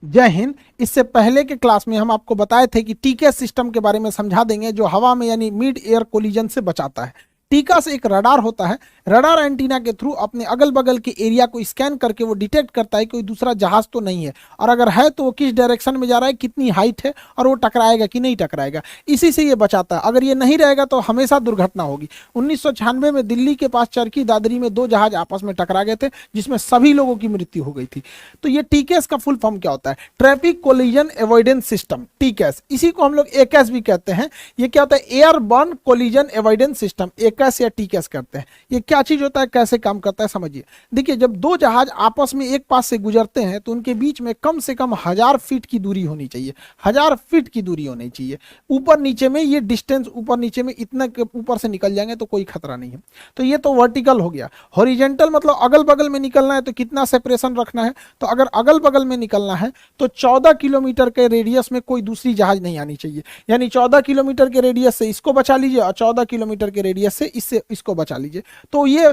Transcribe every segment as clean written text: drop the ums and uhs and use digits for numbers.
जय हिंद। इससे पहले के क्लास में हम आपको बताए थे कि टीके सिस्टम के बारे में समझा देंगे, जो हवा में यानी मिड एयर कोलिजन से बचाता है। टीका से एक रडार होता है, रडार एंटीना के थ्रू अपने अगल बगल के एरिया को स्कैन करके वो डिटेक्ट करता है कोई दूसरा जहाज तो नहीं है, और अगर है तो वो किस डायरेक्शन में जा रहा है, कितनी हाइट है, और वो टकराएगा कि नहीं टकराएगा। इसी से ये बचाता है। अगर ये नहीं रहेगा तो हमेशा दुर्घटना होगी। 1996 में दिल्ली के पास चरखी दादरी में दो जहाज आपस में टकरा गए थे, जिसमें सभी लोगों की मृत्यु हो गई थी। तो ये टीकेएस का फुल फॉर्म क्या होता है? Traffic collision avoidance system, TKS. इसी को हम लोग एकेएस भी कहते हैं। ये क्या होता है? Airborne collision avoidance system, AKS या टीकेएस करते हैं। ये क्या चीज होता है, कैसे काम करता है, समझिए। देखिए, जब दो जहाज आपस में एक पास से गुजरते हैं तो उनके बीच में कम से कम 1000 फीट की दूरी होनी चाहिए। 1000 फीट की दूरी होनी चाहिए। ऊपर नीचे में ये डिस्टेंस, ऊपर नीचे में इतना ऊपर से निकल जाएंगे तो कोई खतरा नहीं है। तो ये तो वर्टिकल हो गया। हॉरिजेंटल मतलब अगल बगल में निकलना है तो कितना सेपरेशन रखना है? तो अगर अगल बगल में निकलना है तो 14 किलोमीटर के रेडियस में कोई दूसरी जहाज नहीं आनी चाहिए। यानी 14 किलोमीटर के रेडियस से इसको बचा लीजिए और 14 किलोमीटर के रेडियस से इसको बचा लीजिए। तो ये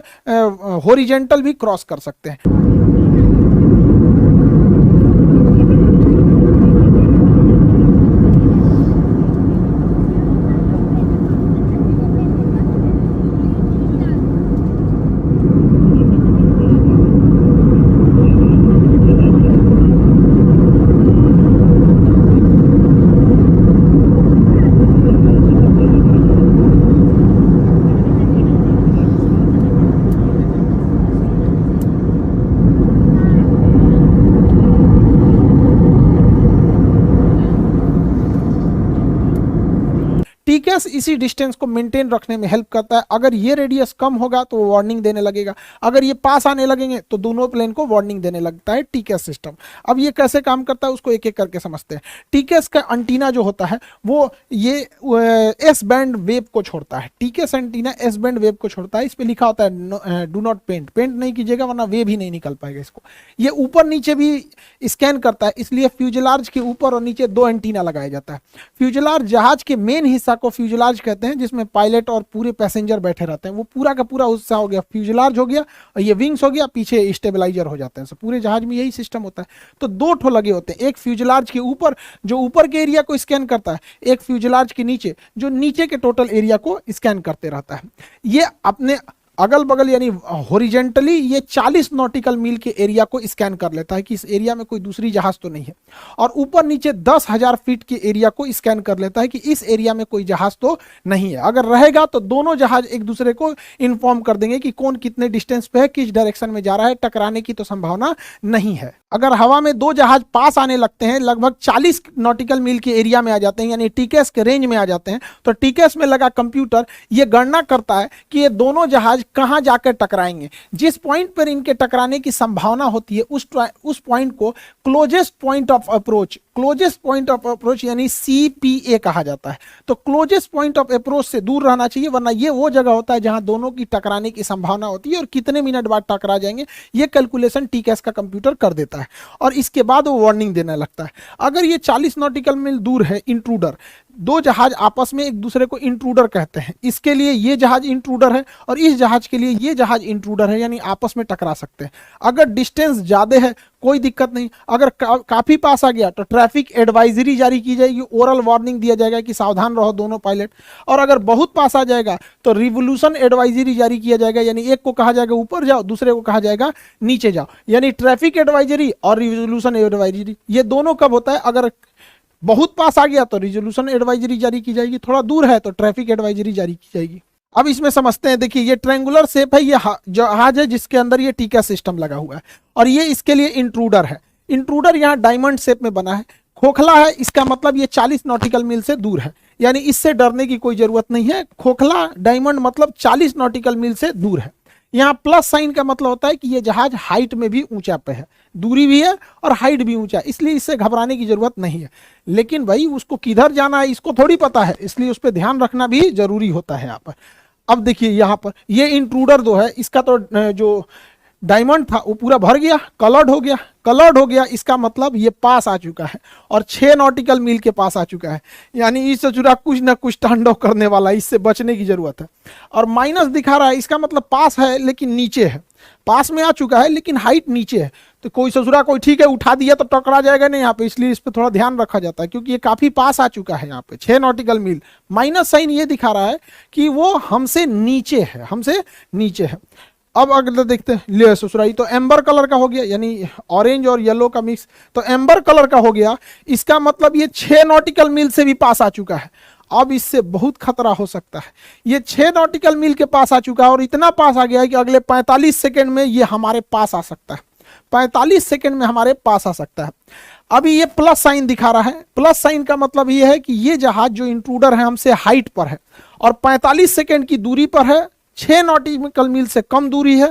हॉरिजेंटल भी क्रॉस कर सकते हैं। टीकेएस इसी डिस्टेंस को मेंटेन रखने में हेल्प करता है। अगर ये रेडियस कम होगा तो वो वार्निंग देने लगेगा, अगर ये पास आने लगेंगे तो दोनों प्लेन को वार्निंग देने लगता है टीकेएस सिस्टम। अब ये कैसे काम करता है उसको एक एक करके समझते हैं। टीकेएस का एंटीना जो होता है वो ये एस बैंड वेव को छोड़ता है। TKS antenna S band wave को छोड़ता है। इस पे लिखा होता है डू नॉट पेंट, पेंट नहीं कीजिएगा वरना वेव ही नहीं निकल पाएगा इसको। ये ऊपर नीचे भी स्कैन करता है, इसलिए फ्यूजलार्ज के ऊपर और नीचे दो एंटीना लगाया जाता है। फ्यूजलार्ज जहाज के मेन हिस्सा को फ्यूजलार्ज कहते हैं, जिसमें पायलट और पूरे पैसेंजर बैठे रहते हैं। वो पूरा का पूरा हिस्सा हो गया फ्यूजलार्ज हो गया, और ये विंग्स हो गया, पीछे स्टेबलाइजर हो जाते हैं। पूरे जहाज में यही सिस्टम होता है। तो दो ठो लगे होते हैं, एक फ्यूजलार्ज के ऊपर जो ऊपर के एरिया को स्कैन करता है, एक फ्यूजलार्ज के नीचे जो नीचे के टोटल एरिया को स्कैन करते रहता है। ये अपने अगल बगल यानी हॉरिजेंटली ये 40 नॉटिकल मील के एरिया को स्कैन कर लेता है कि इस एरिया में कोई दूसरी जहाज तो नहीं है, और ऊपर नीचे 10,000 फीट के एरिया को स्कैन कर लेता है कि इस एरिया में कोई जहाज तो नहीं है। अगर रहेगा तो दोनों जहाज एक दूसरे को इन्फॉर्म कर देंगे कि कौन कितने डिस्टेंस पे है, किस डायरेक्शन में जा रहा है, टकराने की तो संभावना नहीं है। अगर हवा में दो जहाज पास आने लगते हैं, लगभग 40 नॉटिकल मील के एरिया में आ जाते हैं, यानी टीकेएस के रेंज में आ जाते हैं, तो टीकेएस में लगा कंप्यूटर ये गणना करता है कि ये दोनों जहाज कहां जाकर टकराएंगे। जिस पॉइंट पर इनके टकराने की संभावना होती है उस पॉइंट को closest point of approach, closest point of approach यानी CPA कहा जाता है। तो क्लोजेस्ट पॉइंट ऑफ अप्रोच से दूर रहना चाहिए, वरना ये वो जगह होता है जहां दोनों की टकराने की संभावना होती है, और कितने मिनट बाद टकरा जाएंगे ये कैलकुलेशन टीकेएस का कंप्यूटर कर देता है, और इसके बाद वो वार्निंग देने लगता है। अगर ये 40 नॉटिकल मील दूर है, इंट्रूडर, दो जहाज आपस में एक दूसरे को इंट्रूडर कहते हैं, इसके लिए ये जहाज इंट्रूडर है और इस जहाज के लिए ये जहाज इंट्रूडर है, यानी आपस में टकरा सकते हैं। अगर डिस्टेंस ज्यादा है कोई दिक्कत नहीं, अगर काफी पास आ गया तो ट्रैफिक एडवाइजरी जारी की जाएगी, ओरल वार्निंग दिया जाएगा कि सावधान रहो दोनों पायलट, और अगर बहुत पास आ जाएगा तो रिवोल्यूशन एडवाइजरी जारी किया जाएगा, यानी एक को कहा जाएगा ऊपर जाओ, दूसरे को कहा जाएगा नीचे जाओ। यानी ट्रैफिक एडवाइजरी और रिवोल्यूशन एडवाइजरी ये दोनों कब होता है? अगर बहुत पास आ गया तो रिजोल्यूशन एडवाइजरी जारी की जाएगी, थोड़ा दूर है तो ट्रैफिक एडवाइजरी जारी की जाएगी। अब इसमें समझते हैं। देखिए, ये ट्रायंगुलर शेप है, ये जहाज है जिसके अंदर ये टीकेएस सिस्टम लगा हुआ है, और ये इसके लिए इंट्रूडर है। इंट्रूडर यहाँ डायमंड शेप में बना है, खोखला है, इसका मतलब ये 40 नॉटिकल मील से दूर है, यानी इससे डरने की कोई जरूरत नहीं है। खोखला डायमंड मतलब 40 नॉटिकल मील से दूर है। यहाँ प्लस साइन का मतलब होता है कि ये जहाज हाइट में भी ऊंचा पे है, दूरी भी है और हाइट भी ऊंचा है, इसलिए इससे घबराने की जरूरत नहीं है। लेकिन भाई उसको किधर जाना है इसको थोड़ी पता है, इसलिए उस पर ध्यान रखना भी जरूरी होता है यहाँ पर। अब देखिए यहाँ पर ये इंट्रूडर जो है, इसका तो जो डायमंड था वो पूरा भर गया, कलर्ड हो गया। कलर्ड हो गया इसका मतलब ये पास आ चुका है और 6 नॉटिकल मील के पास आ चुका है, यानी इससे जुड़ा कुछ ना कुछ तांडव करने वाला, इससे बचने की जरूरत है। और माइनस दिखा रहा है, इसका मतलब पास है लेकिन नीचे है, पास में आ चुका है लेकिन हाइट नीचे है, तो कोई ससुरा कोई ठीक है उठा दिया तो टकरा जाएगा नहीं यहाँ पे, इसलिए इस पे थोड़ा ध्यान रखा जाता है क्योंकि ये काफी पास आ चुका है। यहाँ पे 6 नॉटिकल मील, माइनस साइन ये दिखा रहा है कि वो हमसे नीचे है, हमसे नीचे है। अब अगले देखते हैं, ले ससुराई तो एम्बर कलर का हो गया, यानी ऑरेंज और येलो का मिक्स, तो एम्बर कलर का हो गया। इसका मतलब ये 6 नॉटिकल मील से भी पास आ चुका है। अब इससे बहुत खतरा हो सकता है। ये 6 नॉटिकल मील के पास आ चुका है और इतना पास आ गया है कि अगले 45 सेकंड में ये हमारे पास आ सकता है। 45 सेकंड में हमारे पास आ सकता है। अभी ये प्लस साइन दिखा रहा है। प्लस साइन का मतलब ये है कि ये जहाज जो इंट्रूडर है हमसे हाइट पर है और 45 सेकंड की दूरी पर है, 6 नॉटिकल मील से कम दूरी है।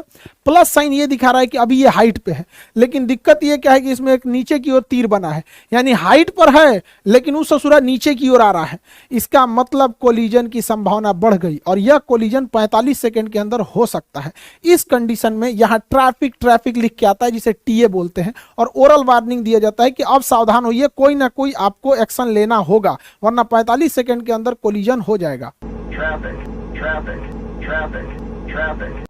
प्लस साइन ये दिखा रहा है कि अभी ये हाइट पे है, लेकिन दिक्कत ये क्या है कि इसमें एक नीचे की ओर तीर बना है, यानी हाइट पर है लेकिन उस ससुरा नीचे की ओर आ रहा है। इसका मतलब कोलिजन की संभावना बढ़ गई और यह कोलिजन 45 सेकंड के अंदर हो सकता है। इस कंडीशन में यहाँ ट्रैफिक लिख के आता है जिसे टीए बोलते हैं और ओरल वार्निंग दिया जाता है कि अब सावधान होइए, कोई ना कोई आपको एक्शन लेना होगा वरना 45 सेकंड के अंदर कोलिजन हो जाएगा।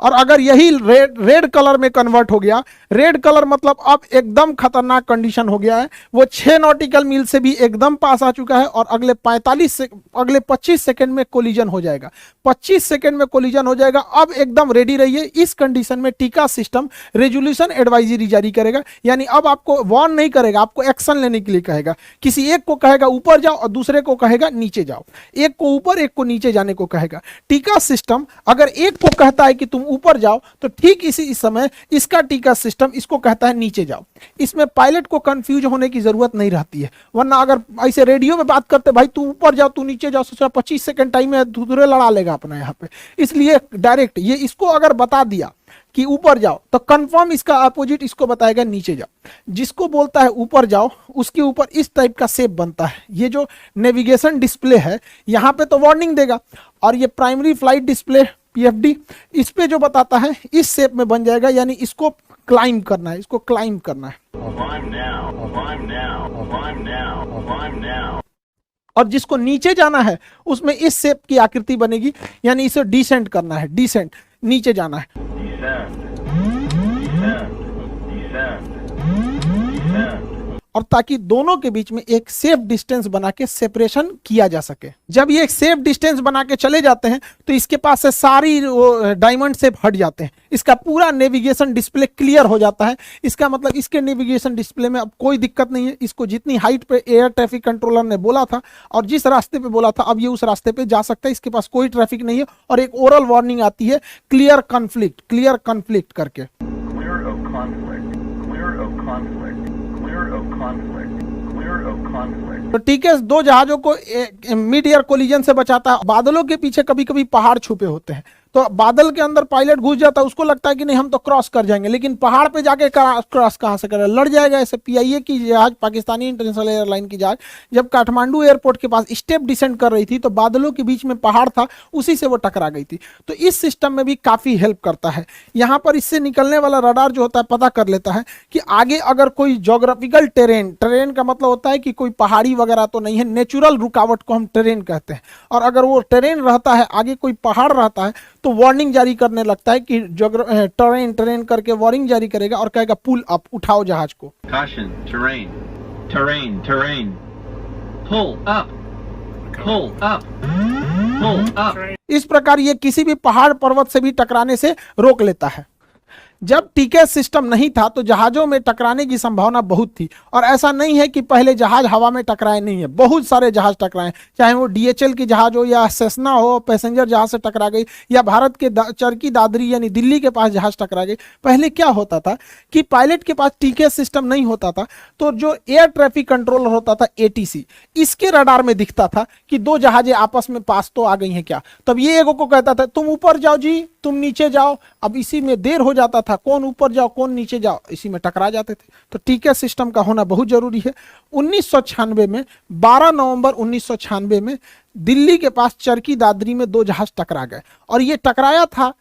और अगर यही रेड कलर में कन्वर्ट हो गया, रेड कलर मतलब अब एकदम खतरनाक कंडीशन हो गया है। वो 6 नॉटिकल मील से भी एकदम पास आ चुका है और अगले 25 सेकंड में कोलिजन हो जाएगा। 25 सेकंड में कोलिजन हो जाएगा। अब एकदम रेडी रहिए। इस कंडीशन में टीका सिस्टम रेजोल्यूशन एडवाइजरी जारी करेगा, यानी अब आपको वार्न नहीं करेगा, आपको एक्शन लेने के लिए कहेगा। किसी एक को कहेगा ऊपर जाओ और दूसरे को कहेगा नीचे जाओ, एक को ऊपर एक को नीचे जाने को कहेगा। टीका सिस्टम अगर एक को कहता है कि तुम ऊपर जाओ तो ठीक इसी समय इसका टीका सिस्टम इसको कहता है नीचे जाओ। इसमें पायलट को कंफ्यूज होने की जरूरत नहीं रहती है, वरना अगर ऐसे रेडियो में बात करते भाई तू ऊपर जाओ तू नीचे जाओ, सोचा 25 सेकंड टाइम है, दूसरे लड़ा लेगा अपना यहाँ पे। इसलिए डायरेक्ट ये इसको अगर बता दिया कि ऊपर जाओ तो कंफर्म इसका अपोजिट इसको बताएगा नीचे जाओ। जिसको बोलता है ऊपर जाओ उसके ऊपर इस टाइप का शेप बनता है। ये जो नेविगेशन डिस्प्ले है यहाँ पे तो वार्निंग देगा और ये प्राइमरी फ्लाइट डिस्प्ले पीएफडी इस पे जो बताता है इस शेप में बन जाएगा, यानी इसको क्लाइम करना है, इसको क्लाइम करना है। और जिसको नीचे जाना है उसमें इस शेप की आकृति बनेगी, यानी इसे डिसेंट करना है, डिसेंट नीचे जाना है। और ताकि दोनों के बीच में एक सेफ डिस्टेंस बना के सेपरेशन किया जा सके। जब ये एक सेफ डिस्टेंस बना के चले जाते हैं तो इसके पास से सारी डायमंड शेप हट जाते हैं, इसका पूरा नेविगेशन डिस्प्ले क्लियर हो जाता है। इसका मतलब इसके नेविगेशन डिस्प्ले में अब कोई दिक्कत नहीं है। इसको जितनी हाइट पे एयर ट्रैफिक कंट्रोलर ने बोला था और जिस रास्ते पे बोला था अब ये उस रास्ते पे जा सकता है, इसके पास कोई ट्रैफिक नहीं है। और एक ओरल वार्निंग आती है क्लियर कॉन्फ्लिक्ट करके। तो टीके दो जहाजों को मिड एयर कोलिजन से बचाता है। बादलों के पीछे कभी कभी पहाड़ छुपे होते हैं, तो बादल के अंदर पायलट घुस जाता है, उसको लगता है कि नहीं हम तो क्रॉस कर जाएंगे, लेकिन पहाड़ पे जाके क्रॉस कहां से करे, लड़ जाएगा। ऐसे पीआईए की जहाज, पाकिस्तानी इंटरनेशनल एयरलाइन की जहाज जब काठमांडू एयरपोर्ट के पास स्टेप डिसेंड कर रही थी तो बादलों के बीच में पहाड़ था, उसी से वो टकरा गई थी। तो इस सिस्टम में भी काफी हेल्प करता है। यहाँ पर इससे निकलने वाला रडार जो होता है पता कर लेता है कि आगे अगर कोई जोग्राफिकल टेरेन का मतलब होता है कि कोई पहाड़ी वगैरह तो नहीं है, नेचुरल रुकावट को हम टेरेन कहते हैं। और अगर वो टेरेन रहता है, आगे कोई पहाड़ रहता है तो वार्निंग जारी करने लगता है कि टेरेन करके वार्निंग जारी करेगा और कहेगा पुल अप, उठाओ जहाज को। Caution, terrain, pull up। इस प्रकार ये किसी भी पहाड़ पर्वत से भी टकराने से रोक लेता है। जब टीके सिस्टम नहीं था तो जहाजों में टकराने की संभावना बहुत थी, और ऐसा नहीं है कि पहले जहाज हवा में टकराए नहीं है, बहुत सारे जहाज टकराए, चाहे वो डीएचएल की जहाज हो या सेस्ना हो, पैसेंजर जहाज से टकरा गई, या भारत के चरकी दादरी यानी दिल्ली के पास जहाज टकरा गई। पहले क्या होता था कि पायलट के पास टीके सिस्टम नहीं होता था, तो जो एयर ट्रैफिक कंट्रोलर होता था एटीसी, इसके रडार में दिखता था कि दो जहाजें आपस में पास तो आ गई हैं क्या, तब ये एगो को कहता था तुम ऊपर जाओ जी, तुम नीचे जाओ। अब इसी में देर हो जाता था, कौन ऊपर जाओ कौन नीचे जाओ, इसी में टकरा जाते थे। तो टीके सिस्टम का होना बहुत जरूरी है। 1996 में 12 नवंबर 1996 में दिल्ली के पास चरकी दादरी में दो जहाज टकरा गए, और ये टकराया था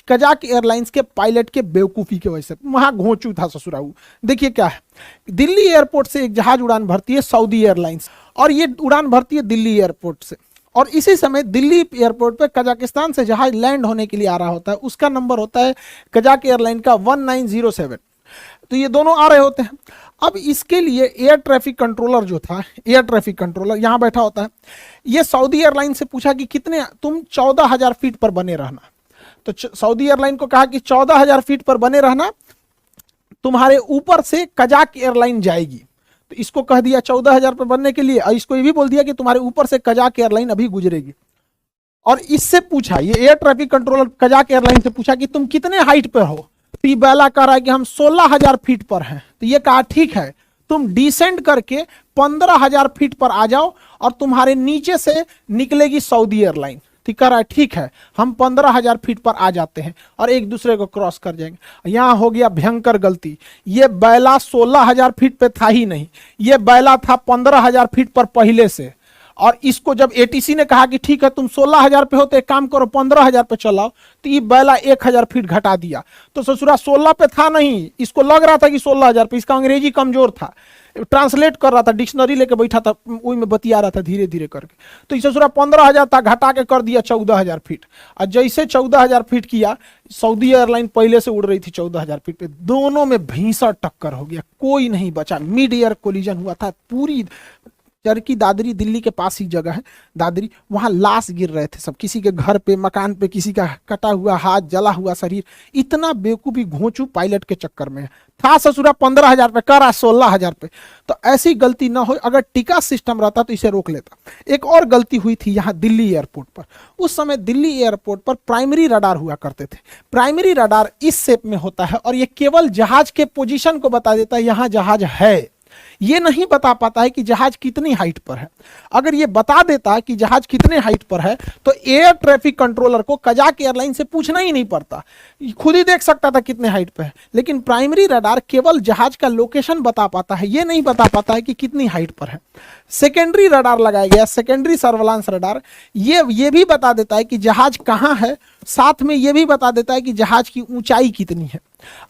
कजाक एयरलाइंस के पायलट के बेवकूफी की वजह से। वहां घोंचू था ससुराऊ। देखिए क्या है, दिल्ली एयरपोर्ट से एक जहाज उड़ान भरती है सऊदी एयरलाइंस, और ये उड़ान भरती है दिल्ली एयरपोर्ट से, और इसी समय दिल्ली एयरपोर्ट पे कजाकिस्तान से जहाज लैंड होने के लिए आ रहा होता है। उसका नंबर होता है कजाक एयरलाइन का 1907। तो ये दोनों आ रहे होते हैं। अब इसके लिए एयर ट्रैफिक कंट्रोलर जो था, एयर ट्रैफिक कंट्रोलर यहाँ बैठा होता है, ये सऊदी एयरलाइन से पूछा कि कितने, तुम 14,000 फीट पर बने रहना। तो सऊदी एयरलाइन को कहा कि 14,000 फीट पर बने रहना, तुम्हारे ऊपर से कजाक एयरलाइन जाएगी। तो इसको कह दिया 14,000 पर बनने के लिए, और इसको ये भी बोल दिया कि तुम्हारे ऊपर से कजाक एयरलाइन अभी गुजरेगी। और इससे पूछा, ये air traffic controller Kazakh airline से पूछा कि तुम कितने हाइट पर हो। तो ये बैला कह रहा है कि हम 16,000 फीट पर हैं। तो ये कहा ठीक है, तुम डिसेंड करके 15,000 फीट पर आ जाओ और तुम्हारे नीचे से निकलेगी सऊदी एयरलाइन। तो कह रहा है ठीक है, हम 15,000 फीट पर आ जाते हैं और एक दूसरे को क्रॉस कर जाएंगे। यहां हो गया भयंकर गलती, ये बैला 16,000 फीट पे था ही नहीं, ये बैला था 15,000 फीट पर पहले से। और इसको जब एटीसी ने कहा कि ठीक है तुम 16,000 पे हो तो एक काम करो 15,000 पे चलाओ, तो ये बैला 1,000 फीट घटा दिया। तो ससुरा 16 पे था नहीं, इसको लग रहा था कि 16,000 पे, इसका अंग्रेजी कमजोर था, ट्रांसलेट कर रहा था, डिक्शनरी लेके बैठा था, वही में बतिया रहा था धीरे धीरे करके। तो इस ससुरा 15,000 था, घटा के कर दिया 14,000 फीट। और जैसे 14,000 फीट किया, सऊदी एयरलाइन पहले से उड़ रही थी 14,000 फीट पे, दोनों में भीषण टक्कर हो गया, कोई नहीं बचा, मिड एयर कोलिजन हुआ था। पूरी चरकी दादरी, दिल्ली के पास ही जगह है दादरी, वहां लाश गिर रहे थे सब, किसी के घर पे, मकान पे, किसी का कटा हुआ हाथ, जला हुआ शरीर। इतना बेवकूफी घोंचू पायलट के चक्कर में था। ससुरा 15,000 पे, करा 16,000 पे। तो ऐसी गलती ना हो, अगर टिका सिस्टम रहता तो इसे रोक लेता। एक और गलती हुई थी यहाँ दिल्ली एयरपोर्ट पर। उस समय दिल्ली एयरपोर्ट पर प्राइमरी रडार हुआ करते थे। प्राइमरी रडार इस शेप में होता है और ये केवल जहाज के पोजीशन को बता देता है, यहाँ जहाज है। ये नहीं बता पाता है कि जहाज कितनी हाइट पर है। अगर ये बता देता कि जहाज कितने हाइट पर है तो एयर ट्रैफिक कंट्रोलर को कजाक एयरलाइन से पूछना ही नहीं पड़ता, खुद ही देख सकता था कितने हाइट पर है। लेकिन प्राइमरी रडार केवल जहाज का लोकेशन बता पाता है, ये नहीं बता पाता है कि कितनी हाइट पर है। सेकेंडरी रडार लगाया गया, सेकेंडरी सर्वेलांस रडार, ये भी बता देता है कि जहाज कहाँ है, साथ में ये भी बता देता है कि जहाज की ऊंचाई कितनी है।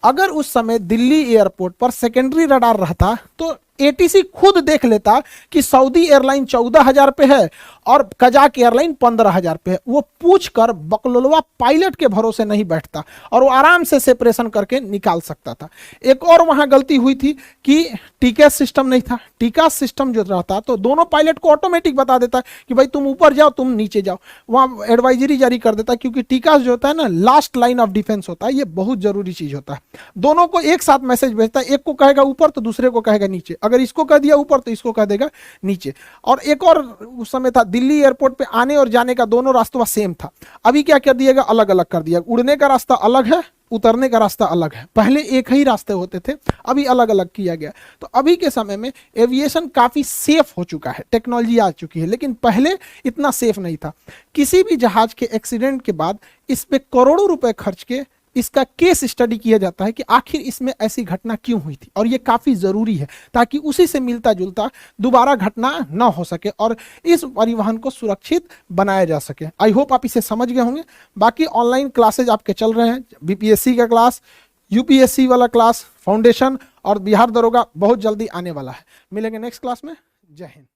अगर उस समय दिल्ली एयरपोर्ट पर सेकेंडरी रडार रहता तो एटीसी खुद देख लेता कि सऊदी एयरलाइन 14,000 पे है और कजाक एयरलाइन 15,000 पे है। वो पूछकर बकलोलवा पायलट के भरोसे नहीं बैठता और वो आराम से सेपरेशन करके निकाल सकता था। एक और वहां गलती हुई थी कि टीकेएस सिस्टम नहीं था। टीकास सिस्टम जो रहता तो दोनों पायलट को ऑटोमेटिक बता देता कि भाई तुम ऊपर जाओ, तुम नीचे जाओ, वहां एडवाइजरी जारी कर देता। क्योंकि टीकास जो होता है ना, लास्ट लाइन ऑफ डिफेंस होता है, ये बहुत जरूरी चीज होता है। दोनों को एक साथ मैसेज भेजता है, एक को कहेगा ऊपर तो दूसरे को कहेगा नीचे, अगर इसको कह दिया ऊपर तो इसको कह देगा नीचे। और एक और उस समय था, दिल्ली एयरपोर्ट पे आने और जाने का दोनों रास्ता सेम था। अभी क्या कर दिएगा, अलग अलग कर दिया, उड़ने का रास्ता अलग है, उतरने का रास्ता अलग है। पहले एक ही रास्ते होते थे, अभी अलग अलग किया गया। तो अभी के समय में एविएशन काफी सेफ हो चुका है, टेक्नोलॉजी आ चुकी है, लेकिन पहले इतना सेफ नहीं था। किसी भी जहाज के एक्सीडेंट के बाद इस पे करोड़ों रुपए खर्च के इसका केस स्टडी किया जाता है कि आखिर इसमें ऐसी घटना क्यों हुई थी, और ये काफी जरूरी है ताकि उसी से मिलता जुलता दोबारा घटना ना हो सके और इस परिवहन को सुरक्षित बनाया जा सके। आई होप आप इसे समझ गए होंगे। बाकी ऑनलाइन क्लासेज आपके चल रहे हैं, बीपीएससी का क्लास, यूपीएससी वाला क्लास, फाउंडेशन और बिहार दरोगा बहुत जल्दी आने वाला है। मिलेंगे नेक्स्ट क्लास में। जय हिंद।